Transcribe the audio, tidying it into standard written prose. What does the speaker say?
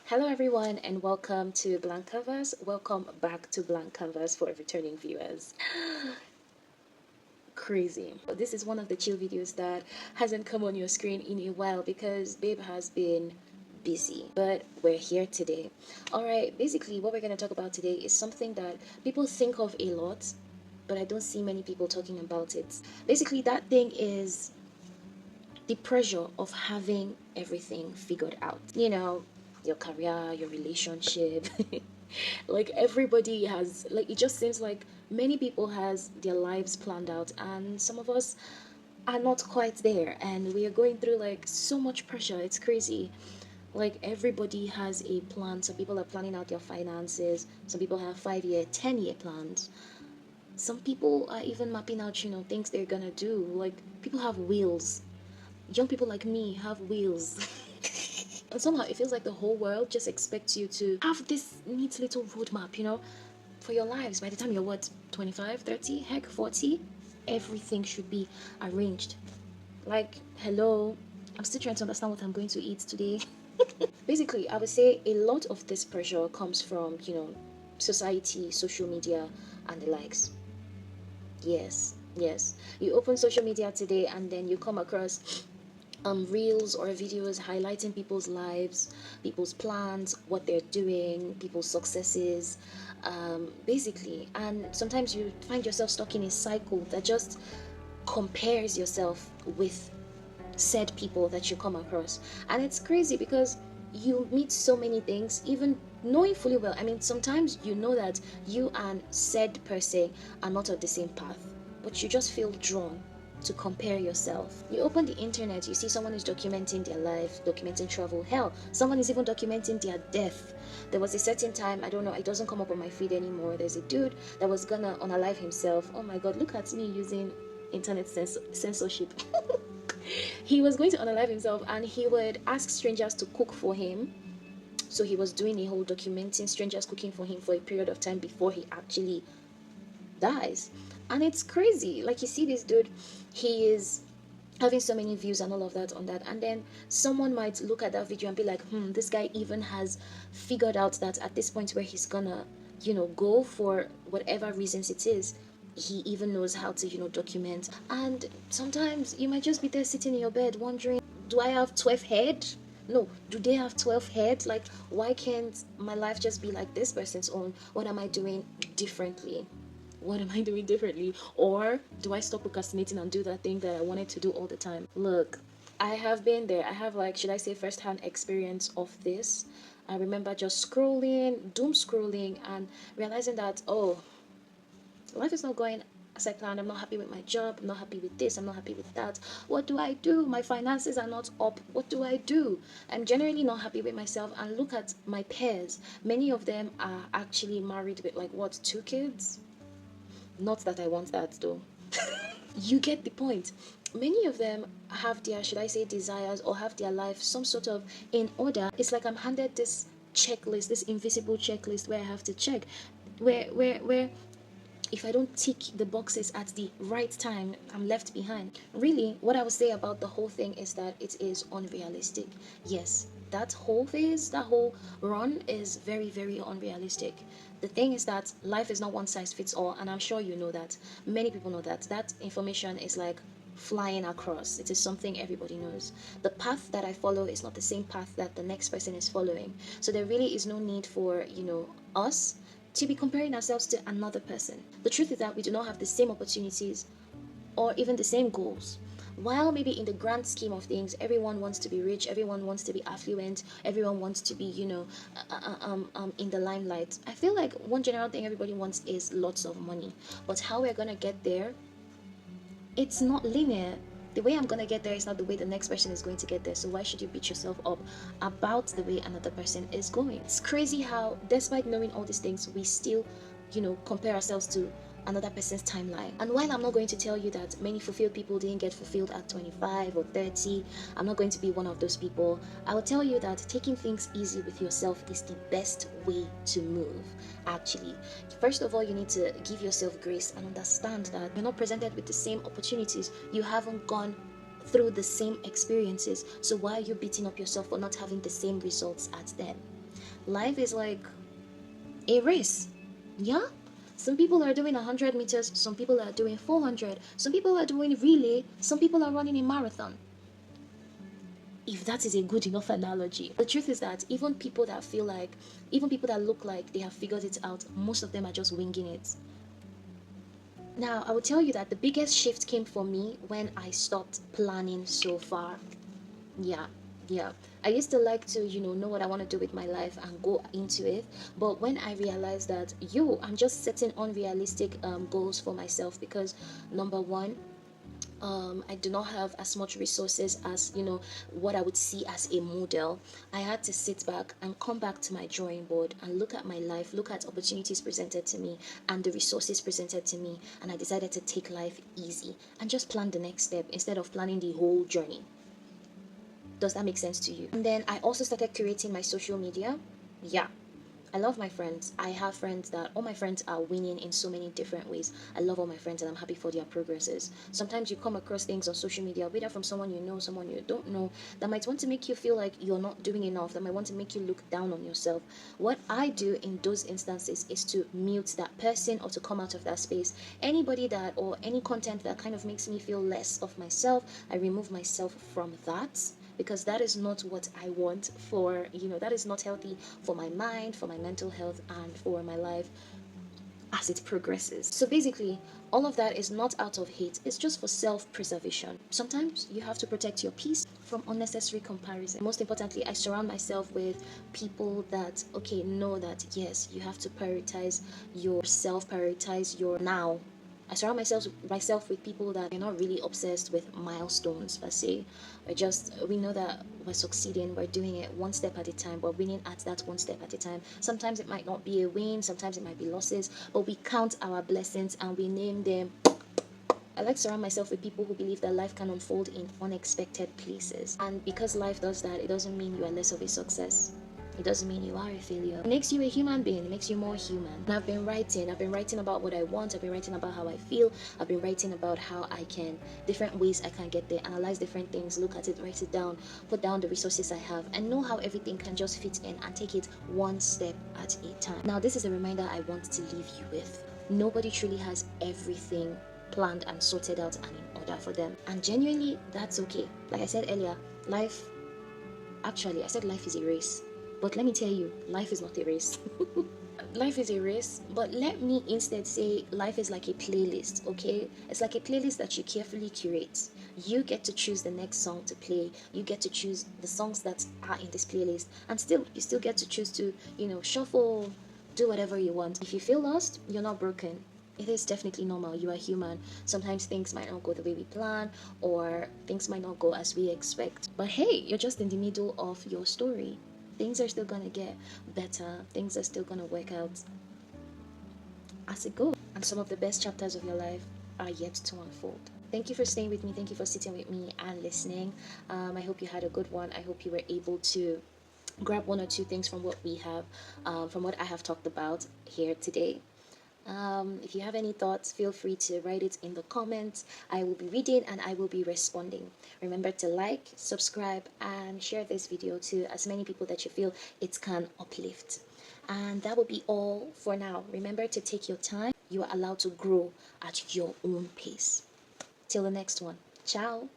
Hello, everyone, and welcome to Blank Canvas. Welcome back to Blank Canvas for returning viewers. Crazy. This is one of the chill videos that hasn't come on your screen in a while because Babe has been busy, but we're here today. All right, basically, what we're going to talk about today is something that people think of a lot, but I don't see many people talking about it. Basically, that thing is the pressure of having everything figured out. Your career, your relationship. Like everybody has, like, it just seems like many people has their lives planned out, and some of us are not quite there, and we are going through like so much pressure. It's crazy. Like everybody has a plan. Some people are planning out their finances. Some people have 5-year, 10-year plans. Some people are even mapping out, things they're gonna do. Like people have wheels. Young people like me have wheels. And somehow it feels like the whole world just expects you to have this neat little roadmap, for your lives. By the time you're what, 25, 30, heck, 40, everything should be arranged. Like, hello, I'm still trying to understand what I'm going to eat today. Basically, I would say a lot of this pressure comes from, society, social media, and the likes. Yes, yes. You open social media today and then you come across reels or videos highlighting people's lives, people's plans, what they're doing, people's successes, basically. And sometimes you find yourself stuck in a cycle that just compares yourself with said people that you come across. And it's crazy because you meet so many things, even knowing fully well. I mean, sometimes you know that you and said person are not on the same path, but you just feel drawn to compare yourself. You open the internet, you see someone is documenting their life, documenting travel. Hell, someone is even documenting their death. There was a certain time, I don't know, it doesn't come up on my feed anymore. There's a dude that was gonna unalive himself. Oh my god, look at me using internet censorship. He was going to unalive himself and he would ask strangers to cook for him. So he was doing a whole documenting strangers cooking for him for a period of time before he actually dies. And it's crazy. Like you see this dude, he is having so many views and all of that on that, and then someone might look at that video and be like, this guy even has figured out that at this point where he's gonna go for whatever reasons it is, he even knows how to document. And sometimes you might just be there sitting in your bed wondering, do I have 12 head? No, do they have 12 head? Like, why can't my life just be like this person's own? What am I doing differently? What am I doing differently? Or do I stop procrastinating and do that thing that I wanted to do all the time? Look, I have been there. I have, like, should I say, first-hand experience of this. I remember just scrolling, doom scrolling, and realizing that, oh, life is not going as I planned. I'm not happy with my job. I'm not happy with this. I'm not happy with that. What do I do? My finances are not up. What do I do? I'm generally not happy with myself. And look at my peers. Many of them are actually married with, like, what, 2 kids? Not that I want that though. You get the point. Many of them have their, should I say, desires or have their life some sort of in order. It's like I'm handed this checklist, this invisible checklist where I have to check. Where if I don't tick the boxes at the right time, I'm left behind. Really, what I would say about the whole thing is that it is unrealistic. Yes, that whole phase, that whole run is very, very unrealistic. The thing is that life is not one size fits all, and I'm sure you know that. Many people know that. That information is like flying across. It is something everybody knows. The path that I follow is not the same path that the next person is following. So there really is no need for, us to be comparing ourselves to another person. The truth is that we do not have the same opportunities or even the same goals. While maybe in the grand scheme of things, everyone wants to be rich, everyone wants to be affluent, everyone wants to be, in the limelight. I feel like one general thing everybody wants is lots of money. But how we're gonna get there, it's not linear. The way I'm gonna get there is not the way the next person is going to get there. So why should you beat yourself up about the way another person is going? It's crazy how, despite knowing all these things, we still, compare ourselves to another person's timeline. And while I'm not going to tell you that many fulfilled people didn't get fulfilled at 25 or 30, I'm not going to be one of those people. I will tell you that taking things easy with yourself is the best way to move, actually. First of all, you need to give yourself grace and understand that you're not presented with the same opportunities. You haven't gone through the same experiences. So why are you beating up yourself for not having the same results as them? Life is like a race. Yeah? Some people are doing 100 meters, some people are doing 400, some people are doing relay, some people are running a marathon. If that is a good enough analogy. The truth is that even people that look like they have figured it out, most of them are just winging it. Now, I will tell you that the biggest shift came for me when I stopped planning so far. Yeah, yeah. I used to like to, know what I want to do with my life and go into it. But when I realized that, I'm just setting unrealistic goals for myself because, number one, I do not have as much resources as what I would see as a model. I had to sit back and come back to my drawing board and look at my life, look at opportunities presented to me and the resources presented to me, and I decided to take life easy and just plan the next step instead of planning the whole journey. Does that make sense to you? And then I also started creating my social media. Yeah, I love my friends. I have friends that all my friends are winning in so many different ways. I love all my friends and I'm happy for their progresses. Sometimes you come across things on social media, whether from someone you know, someone you don't know, that might want to make you feel like you're not doing enough, that might want to make you look down on yourself. What I do in those instances is to mute that person or to come out of that space. Anybody that or any content that kind of makes me feel less of myself, I remove myself from that because that is not what I want for, that is not healthy for my mind, for my mental health, and for my life as it progresses. So basically, all of that is not out of hate, it's just for self-preservation. Sometimes you have to protect your peace from unnecessary comparison. Most importantly, I surround myself with people that know that yes, you have to prioritize yourself, prioritize your now. I surround myself with people that are not really obsessed with milestones per se. We know that we're succeeding, we're doing it one step at a time, we're winning at that one step at a time. Sometimes it might not be a win, sometimes it might be losses, but we count our blessings and we name them. I like to surround myself with people who believe that life can unfold in unexpected places. And because life does that, it doesn't mean you are less of a success. It doesn't mean you are a failure. It makes you a human being. It makes you more human. And I've been writing about what I want. I've been writing about how I feel. I've been writing about how different ways I can get there, analyze different things, look at it, write it down, put down the resources I have, and know how everything can just fit in and take it one step at a time. Now, this is a reminder I want to leave you with. Nobody truly has everything planned and sorted out and in order for them. And genuinely, that's okay. Like I said earlier, I said life is a race. But let me tell you, life is not a race. Life is a race, but let me instead say life is like a playlist, okay? It's like a playlist that you carefully curate. You get to choose the next song to play. You get to choose the songs that are in this playlist. And you still get to choose to, shuffle, do whatever you want. If you feel lost, you're not broken. It is definitely normal. You are human. Sometimes things might not go the way we plan, or things might not go as we expect. But hey, you're just in the middle of your story. Things are still gonna get better. Things are still gonna work out as it goes. And some of the best chapters of your life are yet to unfold. Thank you for staying with me. Thank you for sitting with me and listening. I hope you had a good one. I hope you were able to grab one or two things from from what I have talked about here today. If you have any thoughts, feel free to write it in the comments. I will be reading and I will be responding. Remember to like, subscribe, and share this video to as many people that you feel it can uplift. And that will be all for now. Remember to take your time. You are allowed to grow at your own pace. Till the next one. Ciao.